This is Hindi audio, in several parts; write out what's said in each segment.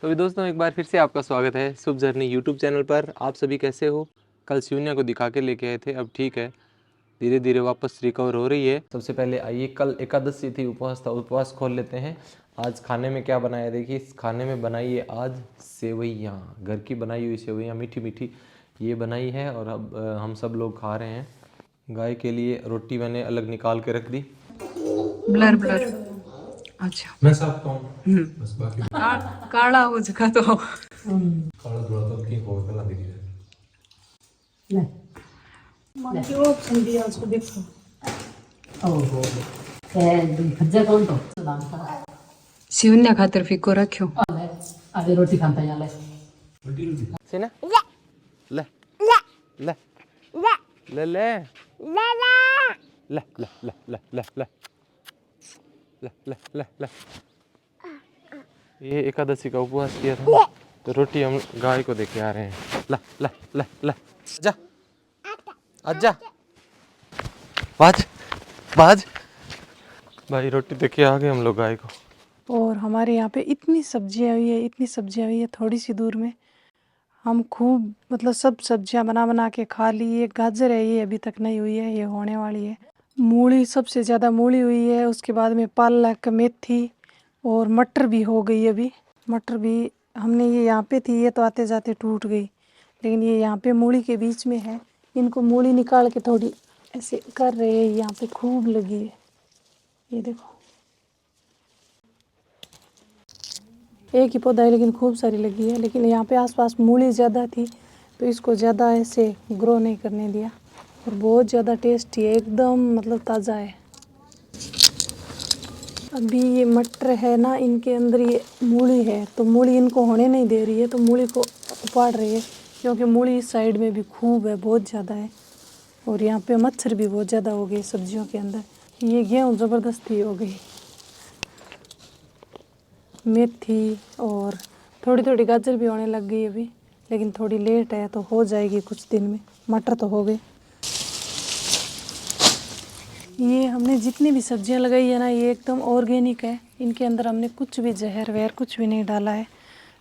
तो भी दोस्तों एक बार फिर से आपका स्वागत है शुभ जर्नी यूट्यूब चैनल पर। आप सभी कैसे हो? कल शिवन्या को दिखा के लेके आए थे, अब ठीक है, धीरे धीरे वापस रिकवर हो रही है। सबसे पहले आइए, कल एकादशी थी, उपवास था, उपवास खोल लेते हैं। आज खाने में क्या बनाया देखिए। इस खाने में बनाई है आज सेवैयाँ, घर की बनाई हुई सेवैयाँ, मीठी मीठी ये बनाई है। और अब हम सब लोग खा रहे हैं। गाय के लिए रोटी मैंने अलग निकाल के रख दी। ब्लर ब्लर अच्छा मैं साफ खाऊं बस, बाकी काला हो जगह तो काला धोला तो की हो कला दिखी जाए। जो ऑप्शन दिया उसको देखो। ओहो भज्जा कौन तो शिवन्या खातर फिको रखो। आधे रोटी खाता यहाँ ले से ना ले ले ले ले ले ले ले ले ले ले ले ले ले ले। ये एकादशी का उपवास किया था तो रोटी हम गाय को देके आ रहे हैं। ला ला ला ला जा आजा बाज बाज भाई, रोटी देके आ गए हम लोग गाय को। और हमारे यहाँ पे इतनी सब्जियाँ हुई है, इतनी सब्जियाँ हुई है, थोड़ी सी दूर में हम खूब मतलब सब सब्जियाँ बना बना के खा ली। ये गाजर है, ये अभी तक नहीं हुई है, ये होने वाली है। मूली सबसे ज़्यादा मूली हुई है, उसके बाद में पालक, मेथी और मटर भी हो गई। अभी मटर भी हमने ये यहाँ पे थी, ये तो आते जाते टूट गई, लेकिन ये यहाँ पे मूली के बीच में है। इनको मूली निकाल के थोड़ी ऐसे कर रहे हैं, यहाँ पे खूब लगी है, ये देखो। एक ही पौधा है लेकिन खूब सारी लगी है। लेकिन यहाँ पे आसपास मूली ज़्यादा थी तो इसको ज़्यादा ऐसे ग्रो नहीं करने दिया। और बहुत ज़्यादा टेस्टी है, एकदम मतलब ताज़ा है। अभी ये मटर है ना, इनके अंदर ये मूली है तो मूली इनको होने नहीं दे रही है, तो मूली को उपाड़ रही है, क्योंकि मूली इस साइड में भी खूब है, बहुत ज़्यादा है। और यहाँ पे मच्छर भी बहुत ज़्यादा हो गए सब्जियों के अंदर। ये गेहूँ ज़बरदस्ती हो गई। मेथी और थोड़ी थोड़ी गाजर भी होने लग गई अभी, लेकिन थोड़ी लेट है तो हो जाएगी कुछ दिन में। मटर तो हो गए। ये हमने जितनी भी सब्जियां लगाई है ना, ये एकदम ऑर्गेनिक है। इनके अंदर हमने कुछ भी जहर वहर कुछ भी नहीं डाला है,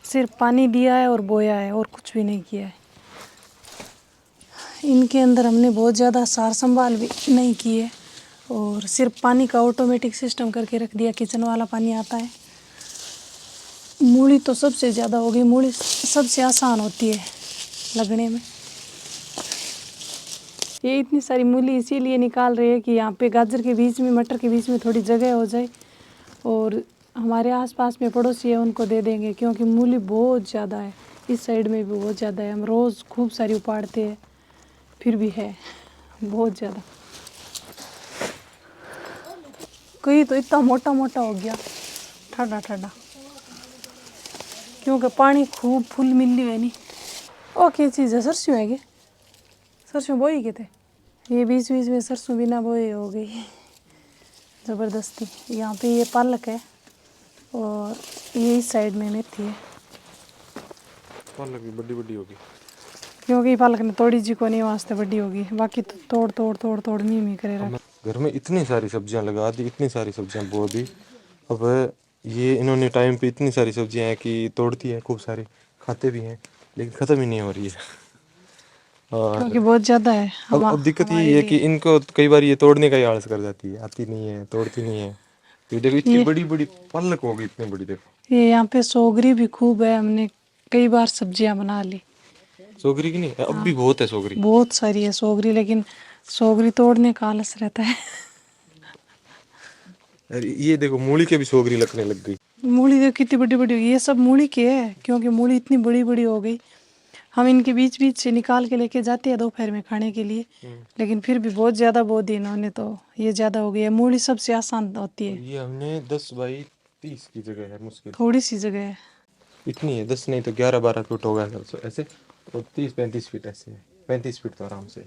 सिर्फ पानी दिया है और बोया है और कुछ भी नहीं किया है। इनके अंदर हमने बहुत ज़्यादा सार संभाल भी नहीं की है और सिर्फ पानी का ऑटोमेटिक सिस्टम करके रख दिया, किचन वाला पानी आता है। मूली तो सबसे ज़्यादा हो गई, मूली सबसे आसान होती है लगने में। ये इतनी सारी मूली इसीलिए निकाल रही है कि यहाँ पे गाजर के बीच में, मटर के बीच में थोड़ी जगह हो जाए, और हमारे आसपास में पड़ोसी है उनको दे देंगे, क्योंकि मूली बहुत ज़्यादा है। इस साइड में भी बहुत ज़्यादा है, हम रोज़ खूब सारी उपाड़ते हैं, फिर भी है बहुत ज़्यादा। कहीं तो इतना मोटा मोटा हो गया, ठंडा ठंडा, क्योंकि पानी खूब फुल मिली है नहीं। ओ क्या चीज़ है, सरसों है क्या? सरसों बोई के थे, ये बीच बीच में सरसों बिना बोए हो गई ज़बरदस्ती। यहाँ पे ये पालक है और ये इस साइड में मेथी है। पालक भी बड़ी बड़ी होगी, क्योंकि पालक ने तोड़ी जी को नहीं, वास्ते बड़ी होगी, बाकी तो तोड़ तोड़ तोड़ तोड़ मी करे रख। घर में इतनी सारी सब्जियां लगा दी, इतनी सारी सब्जियां बो दी। अब ये इन्होंने टाइम पे इतनी सारी सब्जियां हैं कि तोड़ती है खूब सारी, खाते भी हैं, लेकिन ख़त्म ही नहीं हो रही है। और क्योंकि बहुत ज़्यादा है। अब दिक्कत ये है कि इनको कई बार ये तोड़ने का ही आलस कर जाती है, आती नहीं है, तोड़ती नहीं है। तो देखो इतनी बड़ी बड़ी पालक हो गई, इतनी बड़ी देखो। ये यहाँ पे सोगरी भी खूब है, हमने कई बार सब्जियां बना ली। सोगरी की नहीं, अब भी बहुत है सोगरी, बहुत सारी है सोगरी, लेकिन सोगरी तोड़ने का आलस रहता है। अरे ये देखो मूली के भी सोगरी लगने लग गई। मूली देखो कितनी बड़ी बड़ी होगी, ये सब मूली की है, क्योंकि मूली इतनी बड़ी बड़ी हो गई। हम इनके बीच बीच से निकाल के लेके जाते हैं दोपहर में खाने के लिए, लेकिन फिर भी बहुत ज़्यादा बो दी इन्होंने, तो ये ज़्यादा हो गई है। मूली सबसे आसान होती है, ये हमने 10 बाई 30 की जगह है मुश्किल, थोड़ी सी जगह है। इतनी है, 10 नहीं तो 11-12 फीट होगा ऐसे, और 30-35 फीट ऐसे है, 35 फीट तो आराम से।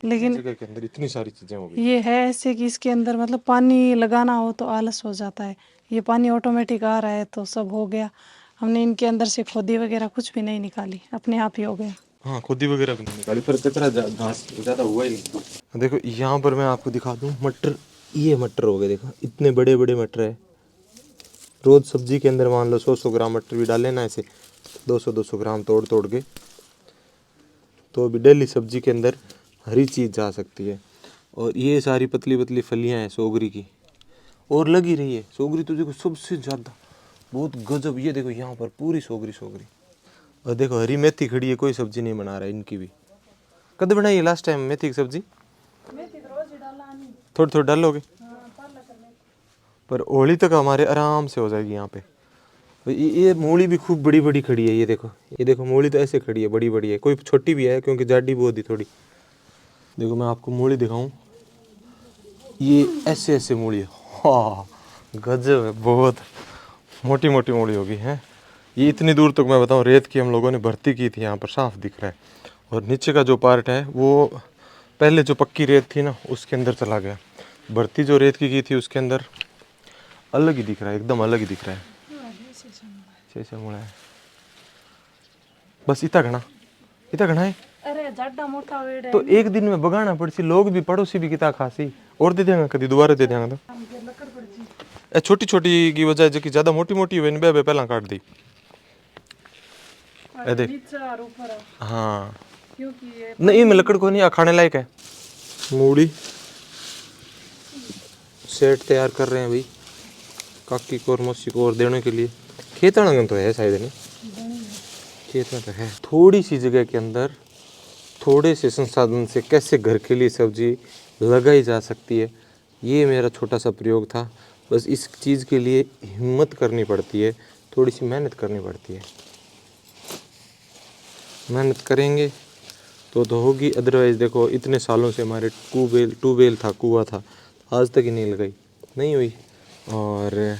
लेकिन जगह के अंदर इतनी सारी चीजें हो गई। ये है ऐसे कि इसके अंदर मतलब पानी लगाना हो तो आलस हो जाता है, ये पानी ऑटोमेटिक आ रहा है तो सब हो गया। हमने इनके अंदर से खोदी वगैरह कुछ भी नहीं निकाली, अपने आप ही हो गया। हाँ, खुदी वगैरह भी नहीं निकाली, पर कचरा घास ज़्यादा हुआ ही नहीं। देखो यहाँ पर मैं आपको दिखा दूँ मटर, ये मटर हो गए, देखो इतने बड़े बड़े मटर है, रोज़ सब्जी के अंदर मान लो 100-100 ग्राम मटर भी डालें ना ऐसे 200-200 ग्राम तोड़ तोड़ के, तो भी डेली सब्जी के अंदर हरी चीज़ जा सकती है। और ये सारी पतली पतली फलियाँ हैं सोगरी की, और लगी रही है सोगरी तो देखो सबसे ज़्यादा, बहुत गजब। ये देखो यहाँ पर पूरी सोगरी सोगरी। और देखो हरी मेथी खड़ी है, कोई सब्जी नहीं बना रहा है इनकी भी। कद बनाई है लास्ट टाइम मेथी की सब्जी? थोड़ी थोड़ी डालोगे, पर होली तक हमारे आराम से हो जाएगी यहाँ पे। ये मूली भी खूब बड़ी बड़ी खड़ी है, ये देखो मूली तो ऐसे खड़ी है, बड़ी बड़ी है, कोई छोटी भी है क्योंकि जाडी बहुत ही थोड़ी। देखो मैं आपको मूली दिखाऊं, ये ऐसे ऐसे मूली है, हाँ गजब है, बहुत मोटी मोटी मूली होगी हैं। ये इतनी दूर तक मैं बताऊं रेत की हम लोगों ने भर्ती की थी, यहाँ पर साफ दिख रहा है। और नीचे का जो पार्ट है वो पहले जो पक्की रेत थी ना उसके अंदर चला गया, भर्ती जो रेत की थी उसके अंदर अलग ही दिख रहा है, एकदम अलग ही दिख रहा है। ऐसे मुड़ा है बस, इतना घना है। अरे जाडा मोटा वेड़ है तो एक दिन में बगाना पड़सी, लोग भी पड़ोसी भी कितना खासी, और दे देंगे कभी दोबारा दे देंगे। तो छोटी छोटी की वजह जो कि ज्यादा मोटी मोटी हुई बे पहला काट दी। ए देख, हाँ नहीं मैं लकड़ को नहीं, खाने लायक है। मूली सेट तैयार कर रहे हैं भाई, काकी को और मौसी को और देने के लिए। खेत आंगन तो है शायद, नहीं खेत में तो है। थोड़ी सी जगह के अंदर थोड़े से संसाधन से कैसे घर के लिए सब्जी लगाई जा सकती है, ये मेरा छोटा सा प्रयोग था। बस इस चीज़ के लिए हिम्मत करनी पड़ती है, थोड़ी सी मेहनत करनी पड़ती है। मेहनत करेंगे तो होगी, अदरवाइज़ देखो इतने सालों से हमारे ट्यूबवेल था, कुआं था, आज तक ही नहीं लगाई, नहीं हुई। और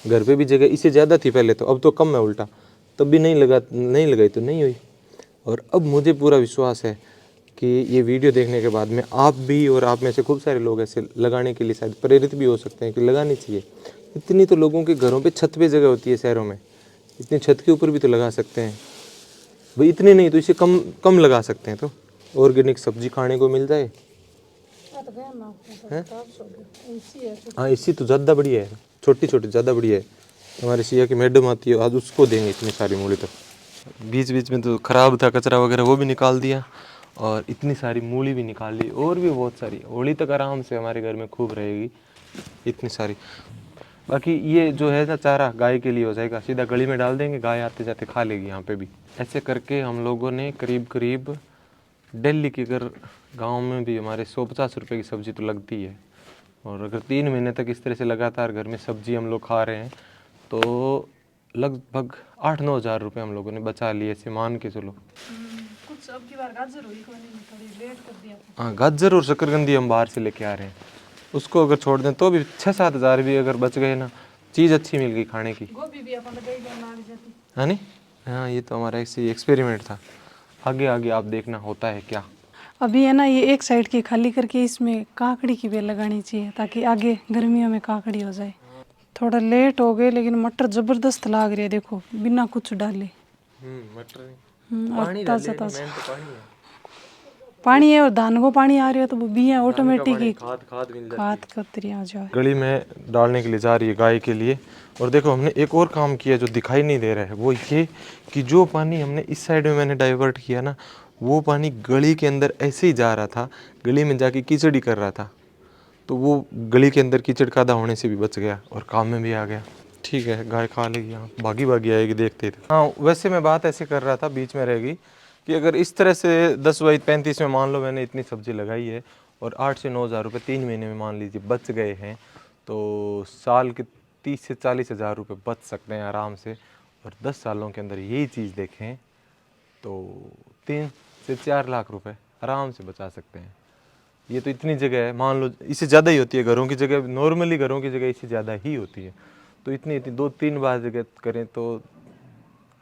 घर पे भी जगह इससे ज़्यादा थी पहले तो, अब तो कम है उल्टा, तब भी नहीं लगाई तो नहीं हुई। और अब मुझे पूरा विश्वास है कि ये वीडियो देखने के बाद में आप भी और आप में से खूब सारे लोग ऐसे लगाने के लिए शायद प्रेरित भी हो सकते हैं कि लगानी चाहिए। इतनी तो लोगों के घरों पे छत पे जगह होती है शहरों में, इतनी छत के ऊपर भी तो लगा सकते हैं भाई, इतनी नहीं तो इसे कम लगा सकते हैं, तो ऑर्गेनिक सब्जी खाने को मिल जाए। हाँ इसी तो ज़्यादा बढ़िया है, छोटी छोटी ज़्यादा बढ़िया है। हमारे सिया की मैडम आती है, आज उसको देंगे इतनी सारी मूली। तो बीच बीच में तो ख़राब था कचरा वगैरह, वो भी निकाल दिया और इतनी सारी मूली भी निकाल ली, और भी बहुत सारी। होली तक आराम से हमारे घर में खूब रहेगी इतनी सारी। बाकी ये जो है ना चारा गाय के लिए हो जाएगा, सीधा गली में डाल देंगे, गाय आते जाते खा लेगी यहाँ पे भी। ऐसे करके हम लोगों ने करीब दिल्ली के अगर गांव में भी हमारे 150 रुपये की सब्ज़ी तो लगती है। और अगर 3 महीने तक इस तरह से लगातार घर में सब्ज़ी हम लोग खा रहे हैं तो लगभग 8-9 हज़ार रुपये हम लोगों ने बचा लिए, ऐसे मान के चलो। कुछ अब की बार गाजर हुई को नहीं, थोड़ी लेट कर दिया। हाँ गाजर और शकरकंदी हम बाहर से लेके आ रहे हैं, उसको अगर छोड़ दें तो भी 6-7 हज़ार भी अगर बच गए ना, चीज़ अच्छी मिल गई खाने की। गोभी भी अपन लगाई जाना जाती है नहीं, हाँ ये तो हमारा ऐसे एक्सपेरिमेंट था, आगे आगे आप देखना होता है क्या। अभी है ना, ये एक साइड की खाली करके इसमें काकड़ी की बेल लगानी चाहिए ताकि आगे गर्मियों में काकड़ी हो जाए। थोड़ा लेट हो गए लेकिन मटर जबरदस्त लाग रही है, देखो बिना कुछ डाले। मटर और ताज़ा ताज़ा पानी है और धान को पानी आ रहा है तो वो भी है ऑटोमेटिक ही खाद कतरी आ जाए। गली में डालने के लिए जा रही है गाय के लिए। और देखो हमने एक और काम किया जो दिखाई नहीं दे रहा है, वो ये कि जो पानी हमने इस साइड में मैंने डाइवर्ट किया ना, वो पानी गली के अंदर ऐसे ही जा रहा था, गली में जाके कीचड़ ही कर रहा था, तो वो गली के अंदर कीचड़ कादा होने से भी बच गया और काम में भी आ गया। ठीक है गाय खा लेगी, यहाँ भागी आएगी देखते थे। हाँ वैसे मैं बात ऐसे कर रहा था, बीच में रहेगी कि अगर इस तरह से 10 बाई 35 में मान लो मैंने इतनी सब्ज़ी लगाई है और 8 से 9 हज़ार रुपये 3 महीने में मान लीजिए बच गए हैं, तो साल के 30 से 40 हज़ार रुपये बच सकते हैं आराम से। और 10 सालों के अंदर यही चीज़ देखें तो 3 से 4 लाख रुपए आराम से बचा सकते हैं। ये तो इतनी जगह है, मान लो इससे ज़्यादा ही होती है घरों की जगह, नॉर्मली घरों की जगह इससे ज़्यादा ही होती है, तो इतनी 2-3 बार जगह करें तो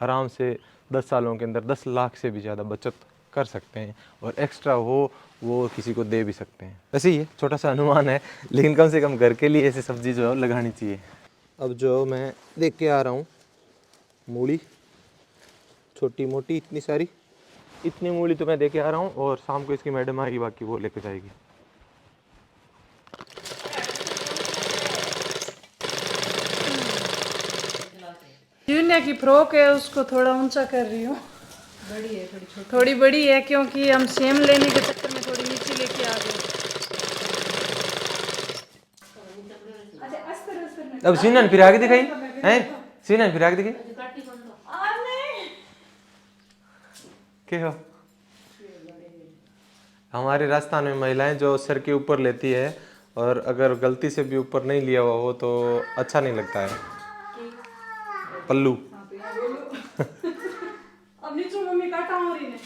आराम से 10 सालों के अंदर 10 लाख से भी ज़्यादा बचत कर सकते हैं। और एक्स्ट्रा हो वो किसी को दे भी सकते हैं। ऐसे ही है, छोटा सा अनुमान है, लेकिन कम से कम घर के लिए ऐसी सब्ज़ी जो है लगानी चाहिए। अब जो मैं देख के आ रहा हूँ मूली, छोटी मोटी इतनी सारी, इतनी मूली तो मैं देके आ रहा हूँ और शाम को इसकी मैडम आएगी, बाकी वो लेके जाएगी। की फ्रॉक है उसको थोड़ा ऊंचा कर रही हूँ। बड़ी है थोड़ी छोटी। थोड़ी बड़ी है क्योंकि हम सेम लेने के चक्कर में थोड़ी नीचे लेके आ गए। अब सीना फिर आगे दिखाई हैं, सीना फिर आगे दिखाई क्या हो। हमारे राजस्थान में महिलाएं जो सर के ऊपर लेती है और अगर गलती से भी ऊपर नहीं लिया हुआ हो तो अच्छा नहीं लगता है। पल्लू अब नीचे मम्मी काटा हो रही ने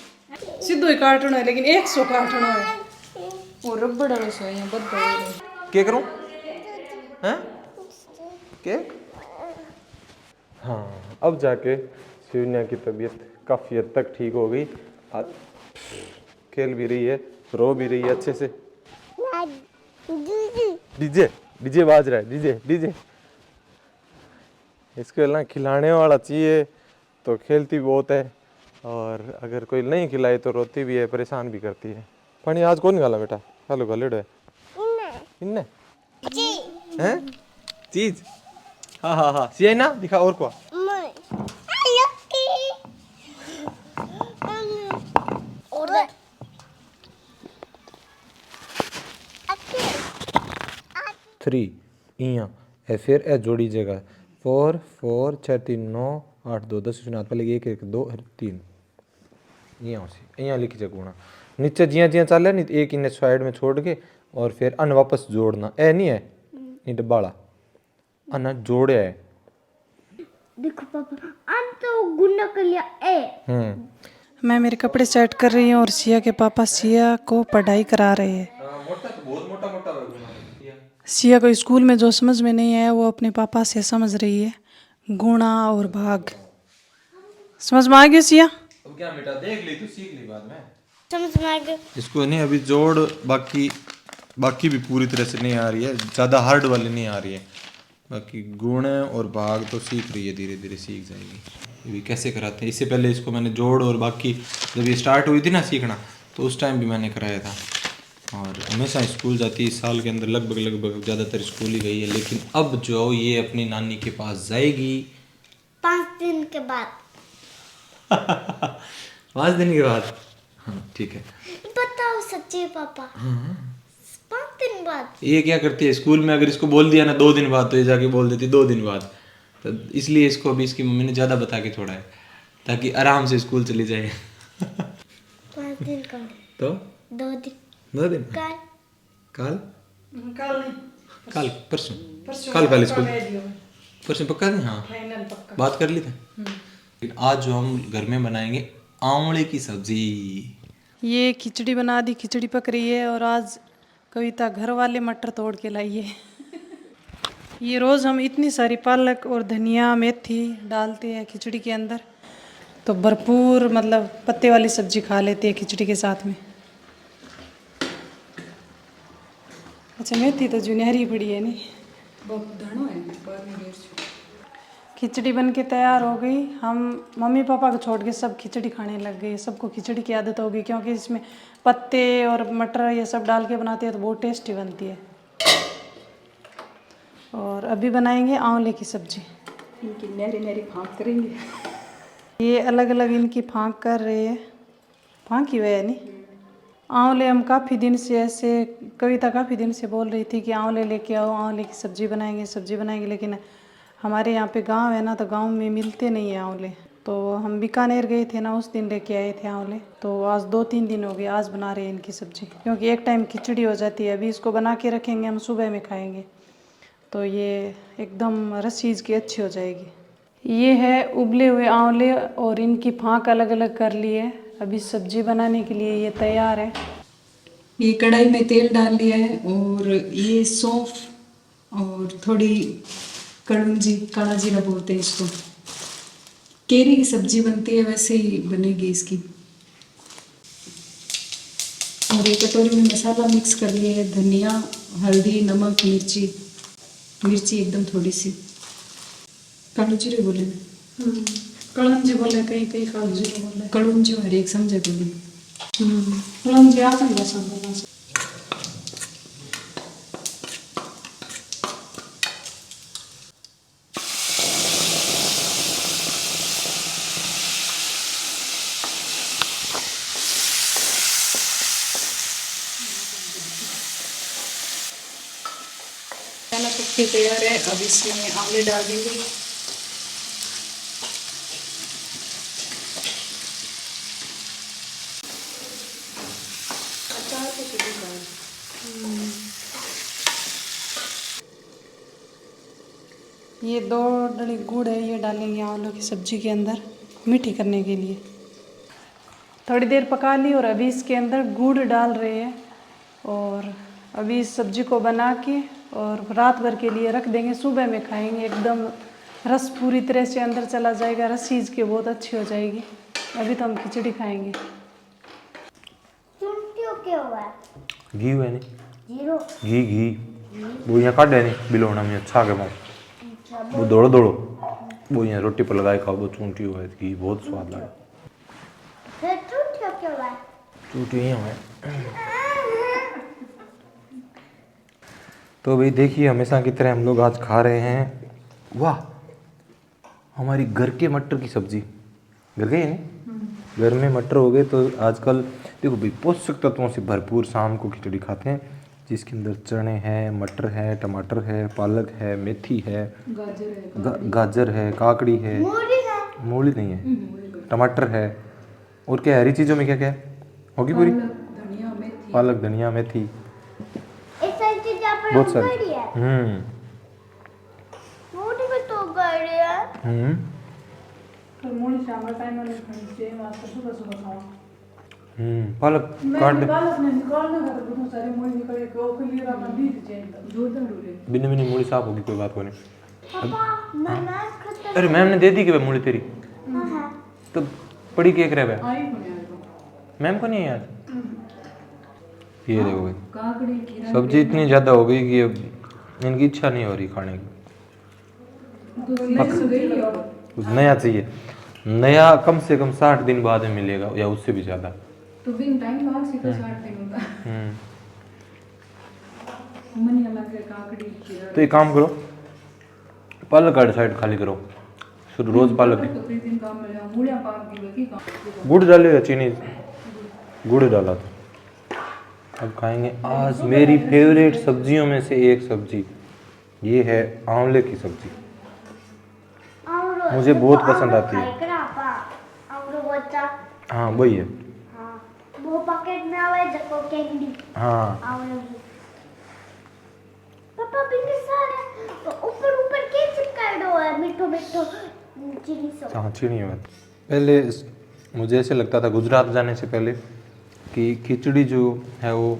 सीधो ही काटना है लेकिन 100 काटना है। वो रबड़ वाला सो है बहुत बड़ा। क्या करूं हैं क्या। हाँ अब जाके शिवन्या की तबीयत काफ़ी हद तक ठीक हो गई। आज खेल भी रही है, रो भी रही है अच्छे से। डीजे डीजे बाज रहा है, डीजे डीजे। इसको ना खिलाने वाला चाहिए तो खेलती बहुत है और अगर कोई नहीं खिलाए तो रोती भी है, परेशान भी करती है। पानी आज कौन गाला बेटा, हेलो गलेडो है इन्ने हैं चीज। हाँ हाँ हाँ सी ना दिखा और को 3 इया है फिर ए जोड़ी जगह 4 4 6 3 9 8 2 10 सुना पहले 1 1 2 3 इया उसी इया लिखी जगह नीचे जिया जिया चल नहीं एक इन्हें साइड में छोड़ के और फिर अन वापस जोड़ना ए नहीं है ये डब्बाला अन जोड़े है। देखो पापा अन तो गुन्ना कर लिया ए। मैं मेरे कपड़े सेट कर रही हूँ और सिया के पापा सिया को पढ़ाई करा रहे हैं। मोटा तो बहुत मोटा मोटा सिया को स्कूल में जो समझ में नहीं आया वो अपने पापा से समझ रही है। गुणा और भाग समझ में आ गया सिया। अब क्या बेटा देख ली तू सीख ली बाद में समझ में आ गया। इसको नहीं अभी जोड़ बाकी भी पूरी तरह से नहीं आ रही है, ज़्यादा हार्ड वाली नहीं आ रही है। बाकी गुण और भाग तो सीख रही है, धीरे धीरे सीख जाएगी। ये भी कैसे कराते हैं, इससे पहले इसको मैंने जोड़ और बाकी जब ये स्टार्ट हुई थी ना सीखना तो उस टाइम भी मैंने कराया था और हमेशा स्कूल जाती है। इस साल के अंदर लगभग ज़्यादातर स्कूल ही गई है, लेकिन अब जो ये अपनी नानी के पास जाएगी 5 दिन के बाद 5 दिन के बाद। हाँ ठीक है बताओ सच्ची पापा 5 दिन बाद। ये क्या करती है स्कूल में, अगर इसको बोल दिया ना 2 दिन बाद तो ये जाके बोल देती 2 दिन बाद। तो इसलिए इसको अभी इसकी मम्मी ने ज़्यादा बता के छोड़ा है ताकि आराम से स्कूल चली जाए 5 दिन का तो 2 दिन 2 दिन कल कल कल नहीं कल परसों कल स्कूल परसों पक्का नहीं। हाँ फाइनल पक्का बात कर ली थी। आज जो हम घर में बनाएंगे आंवले की सब्जी। ये खिचड़ी बना दी, खिचड़ी पक रही है और आज कविता घर वाले मटर तोड़ के लाई है। ये रोज़ हम इतनी सारी पालक और धनिया मेथी डालते हैं खिचड़ी के अंदर तो भरपूर मतलब पत्ते वाली सब्जी खा लेते हैं खिचड़ी के साथ में। अच्छा मेथी तो जुनियारी पड़ी है नहीं, बहुत धनो है खिचड़ी बन के तैयार हो गई। हम मम्मी पापा को छोड़ के सब खिचड़ी खाने लग गए, सबको खिचड़ी की आदत हो गई क्योंकि इसमें पत्ते और मटर ये सब डाल के बनाते हैं तो बहुत टेस्टी बनती है। और अभी बनाएंगे आंवले की सब्जी। इनकी नहरी नहरी फाँक करेंगे। ये अलग अलग इनकी फाँक कर रहे हैं, फाँक ही हुए है नहीं। आंवले हम काफ़ी दिन से ऐसे कविता काफ़ी दिन से बोल रही थी कि आंवले लेके आओ, आंवले की सब्जी बनाएंगे, लेकिन हमारे यहाँ पे गांव है ना तो गांव में मिलते नहीं है आंवले। तो हम बीकानेर गए थे ना उस दिन लेके आए थे आंवले, तो आज 2-3 दिन हो गए, आज बना रहे हैं इनकी सब्जी क्योंकि एक टाइम खिचड़ी हो जाती है। अभी इसको बना के रखेंगे हम, सुबह में खाएंगे तो ये एकदम रसीज की अच्छी हो जाएगी। ये है उबले हुए आंवले और इनकी फाँक अलग अलग कर ली है। अभी सब्जी बनाने के लिए ये तैयार है। ये कढ़ाई में तेल डाल लिया है और ये सौंफ और थोड़ी कड़ूंजी, काला जीरा बोलते हैं इसको। केरी की सब्जी बनती है वैसे ही बनेगी इसकी। और एक कटोरी में मसाला मिक्स कर लिया है, धनिया, हल्दी, नमक, मिर्ची एकदम थोड़ी सी। कालू जीरे बोले ना, कड़ंजी बोले, कहीं कहीं कालू जीरे बोले, कड़ूंजी हर एक समझे बोले। कड़ंजी आता है बस बोलना। के तैयार है। अब इसमें आंवले डाल देंगे। ये 2 डली गुड़ है, ये डालेंगे आलू की सब्जी के अंदर मीठी करने के लिए। थोड़ी देर पका ली और अभी इसके अंदर गुड़ डाल रहे हैं और अभी इस सब्जी को बना के और रात भर के लिए रख देंगे। सुबह में खाएंगे, एकदम रस पूरी तरह से अंदर चला जाएगा, रस चीज़ के बहुत अच्छी हो जाएगी। अभी तो हम खिचड़ी खाएंगे। चुनटियों क्या हुआ है? घी हुए नहीं, जीरो। घी वो यहाँ काट नहीं बिलोना में अच्छा के पाऊँ अच्छा, वो दौड़ो वो यहाँ रोटी पर लगाए खाओ, वो चूंटी हुआ है घी बहुत स्वाद लगा। फिर चुनटियों क्या हुआ है? चूंटी यहाँ है। तो भाई देखिए हमेशा की तरह हम लोग आज खा रहे हैं, वाह हमारी घर के मटर की सब्जी। घर के ही नहीं, घर में मटर हो गए। तो आजकल देखो भाई पोषक तत्वों से भरपूर शाम को खिचड़ी खाते हैं, जिसके अंदर चने हैं, मटर है, टमाटर है, पालक है, मेथी है, गाजर है, काकड़ी है, मूली है। मूली नहीं है, टमाटर है। और क्या हरी चीज़ों में क्या क्या है होगी पूरी? पालक, धनिया, मेथी, ये सारी चीजें आप बहुत लोग सारी। गड़ी है। मूली में तो गड़ी है। तो मूली शाम टाइम में खानी चाहिए, वास्ते सुबह सुबह खाओ। पालक काट दे। पालक ने निकालना था तो बहुत सारी मूली निकले को लिए रखा बीत जाए जोरदार हो गई। बिना बिना मूली साफ होगी, कोई बात को नहीं। पापा मैं खत्म। अरे मैम ने दे दी कि भाई मूली तेरी, हाँ। तो पड़ी केक रह गया आई को नहीं आएगा मैम को नहीं है याद। ये देखो भाई काकड़ी खीरा सब्जी इतनी ज़्यादा हो गई कि अब इनकी इच्छा नहीं हो रही खाने की। तो नहीं सो गई और कुछ नया चाहिए, नया कम से कम 60 दिन बाद में मिलेगा या उससे भी ज़्यादा। तो बिन टाइम बाद से 60 दिन होता है। मन ही अलग है काकड़ी खीरा। तो एक काम करो, पालक का साइड खाली करो, फिर रोज पालक की। तो 3 दिन काम में ले मूलियां पाक की बाकी काम। गुड़ डाले या चीनी? गुड़ डाला था। अब खाएंगे आज मेरी फेवरेट सब्जियों में से एक सब्जी, ये है आंवले की सब्जी। मुझे बहुत पसंद आती है। हाँ वही है। वो पैकेट में आवे देखो कैंडी। हाँ पापा बिल्कुल सारे तो ऊपर के चिपकाएडो है मीठो मीठो चिली सॉस। हाँ चीनी बात। पहले मुझे ऐसे लगता था गुजरात जाने से पहले कि खिचड़ी जो है वो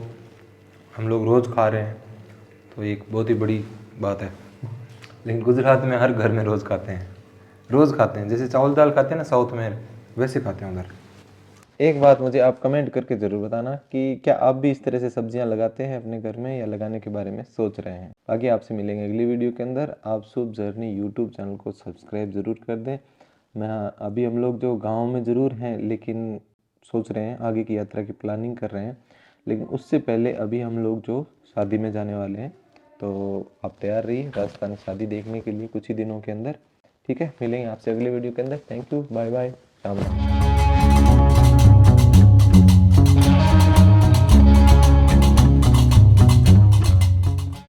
हम लोग रोज़ खा रहे हैं, तो एक बहुत ही बड़ी बात है। लेकिन गुजरात में हर घर में रोज़ खाते हैं, जैसे चावल दाल खाते हैं ना साउथ में, वैसे खाते हैं उधर। एक बात मुझे आप कमेंट करके ज़रूर बताना कि क्या आप भी इस तरह से सब्जियां लगाते हैं अपने घर में या लगाने के बारे में सोच रहे हैं। बाकी आपसे मिलेंगे अगली वीडियो के अंदर। आप शुभ जर्नी यूट्यूब चैनल को सब्सक्राइब ज़रूर कर दें। मैं अभी हम लोग जो गांव में ज़रूर हैं, लेकिन सोच रहे हैं आगे की यात्रा की प्लानिंग कर रहे हैं, लेकिन उससे पहले अभी हम लोग जो शादी में जाने वाले हैं, तो आप तैयार रहिए राजस्थानी शादी देखने के लिए कुछ ही दिनों के अंदर। ठीक है, मिलेंगे आपसे अगले वीडियो के अंदर। Thank you, bye bye, Ram Ram.